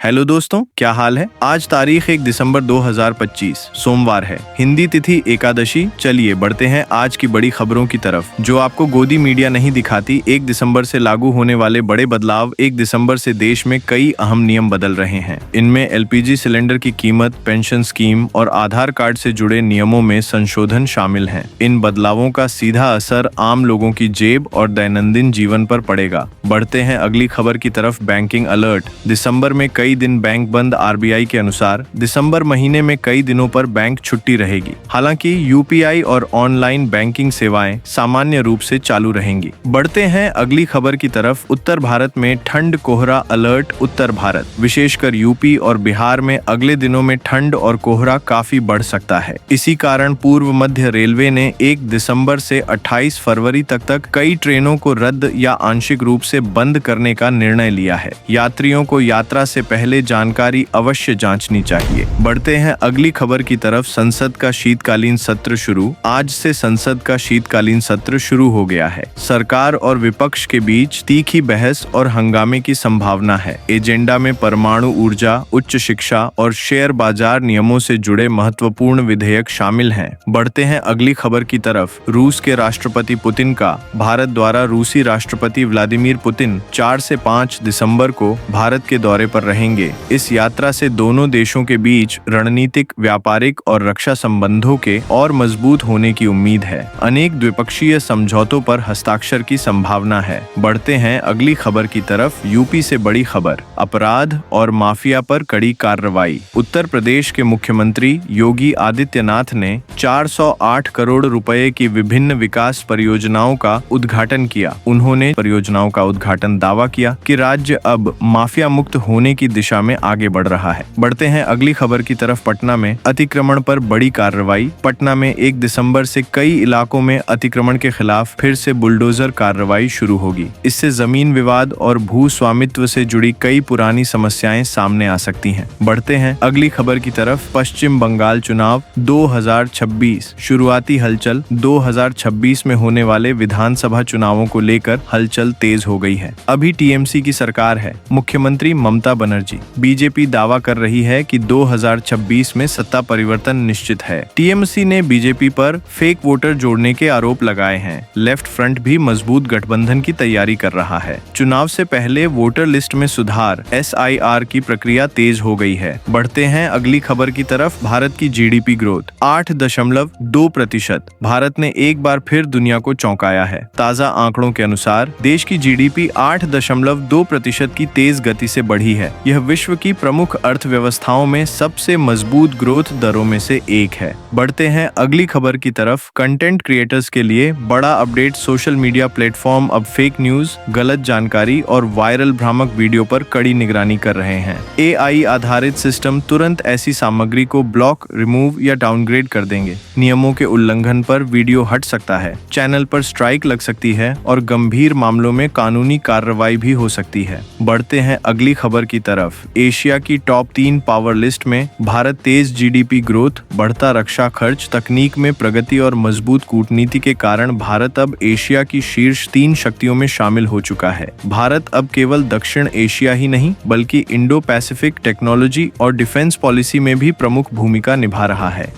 Hello दोस्तों, क्या हाल है। आज तारीख 1 दिसंबर 2025 सोमवार है। हिंदी तिथि एकादशी। चलिए बढ़ते हैं आज की बड़ी खबरों की तरफ, जो आपको गोदी मीडिया नहीं दिखाती। 1 दिसंबर से लागू होने वाले बड़े बदलाव। 1 दिसंबर से देश में कई अहम नियम बदल रहे हैं। इनमें एलपीजी सिलेंडर की कीमत, पेंशन स्कीम और आधार कार्ड से जुड़े नियमों में संशोधन शामिल हैं। इन बदलावों का सीधा असर आम लोगों की जेब और दैनंदिन जीवन पर पड़ेगा। बढ़ते हैं अगली खबर की तरफ। Banking alert. दिसंबर में कई दिन बैंक बंद। आरबीआई के अनुसार दिसंबर महीने में कई दिनों पर बैंक छुट्टी रहेगी। हालांकि यूपीआई और ऑनलाइन बैंकिंग सेवाएं सामान्य रूप से चालू रहेंगी। बढ़ते हैं अगली खबर की तरफ। उत्तर भारत में ठंड कोहरा अलर्ट। उत्तर भारत, विशेषकर यूपी और बिहार में अगले दिनों में ठंड और कोहरा काफी बढ़ सकता है। इसी कारण पूर्व मध्य रेलवे ने 1 दिसंबर से 28 फरवरी तक कई ट्रेनों को रद्द या आंशिक रूप से बंद करने का निर्णय लिया है। यात्रियों को यात्रा से पहले जानकारी अवश्य जांचनी चाहिए। बढ़ते हैं अगली खबर की तरफ। संसद का शीतकालीन सत्र शुरू। आज से संसद का शीतकालीन सत्र शुरू हो गया है। सरकार और विपक्ष के बीच तीखी बहस और हंगामे की संभावना है। एजेंडा में परमाणु ऊर्जा, उच्च शिक्षा और शेयर बाजार नियमों से जुड़े महत्वपूर्ण विधेयक शामिल हैं। बढ़ते हैं अगली खबर की तरफ। रूस के राष्ट्रपति पुतिन का भारत द्वारा रूसी राष्ट्रपति व्लादिमीर पुतिन 4 से 5 दिसंबर को भारत के दौरे पर रहेंगे। इस यात्रा से दोनों देशों के बीच रणनीतिक, व्यापारिक और रक्षा संबंधों के और मजबूत होने की उम्मीद है। अनेक द्विपक्षीय समझौतों पर हस्ताक्षर की संभावना है। बढ़ते हैं अगली खबर की तरफ। यूपी से बड़ी खबर। अपराध और माफिया पर कड़ी कार्रवाई। उत्तर प्रदेश के मुख्यमंत्री योगी आदित्यनाथ ने 408 करोड़ रुपए की विभिन्न विकास परियोजनाओं का उद्घाटन किया। उन्होंने परियोजनाओं का उद्घाटन दावा किया कि राज्य अब माफिया मुक्त होने की दिशा में आगे बढ़ रहा है। बढ़ते हैं अगली खबर की तरफ। पटना में अतिक्रमण पर बड़ी कार्रवाई। पटना में 1 दिसंबर से कई इलाकों में अतिक्रमण के खिलाफ फिर से बुलडोजर कार्रवाई शुरू होगी। इससे जमीन विवाद और भू स्वामित्व से जुड़ी कई पुरानी समस्याएं सामने आ सकती हैं। बढ़ते हैं अगली खबर की तरफ। पश्चिम बंगाल चुनाव 2026। शुरुआती हलचल। 2026 में होने वाले विधानसभा चुनावों को लेकर हलचल तेज हो गई है। अभी टीएमसी की सरकार है। मुख्यमंत्री ममता बनर्जी। बीजेपी दावा कर रही है कि 2026 में सत्ता परिवर्तन निश्चित है। टीएमसी ने बीजेपी पर फेक वोटर जोड़ने के आरोप लगाए हैं। लेफ्ट फ्रंट भी मजबूत गठबंधन की तैयारी कर रहा है। चुनाव से पहले वोटर लिस्ट में सुधार, SIR की प्रक्रिया तेज हो गई है। बढ़ते हैं अगली खबर की तरफ। भारत की जीडीपी ग्रोथ 8.2%। भारत ने एक बार फिर दुनिया को चौंकाया है। ताजा आंकड़ों के अनुसार देश की जीडीपी 8.2% की तेज गति से बढ़ी है। यह विश्व की प्रमुख अर्थव्यवस्थाओं में सबसे मजबूत ग्रोथ दरों में से एक है। बढ़ते हैं अगली खबर की तरफ। कंटेंट क्रिएटर्स के लिए बड़ा अपडेट। सोशल मीडिया प्लेटफॉर्म अब फेक न्यूज, गलत जानकारी और वायरल भ्रामक वीडियो पर कड़ी निगरानी कर रहे हैं। AI आधारित सिस्टम तुरंत ऐसी सामग्री को ब्लॉक, रिमूव या डाउनग्रेड कर देंगे। नियमों के उल्लंघन पर वीडियो हट सकता है, चैनल पर स्ट्राइक लग सकती है और गंभीर मामलों में कानूनी कार्रवाई भी हो सकती है। बढ़ते हैं अगली खबर की तरफ। एशिया की टॉप 3 पावर लिस्ट में भारत। तेज जीडीपी ग्रोथ, बढ़ता रक्षा खर्च, तकनीक में प्रगति और मजबूत कूटनीति के कारण भारत अब एशिया की शीर्ष 3 शक्तियों में शामिल हो चुका है। भारत अब केवल दक्षिण एशिया ही नहीं, बल्कि इंडो पैसिफिक टेक्नोलॉजी और डिफेंस पॉलिसी में भी प्रमुख भूमिका निभा रहा है।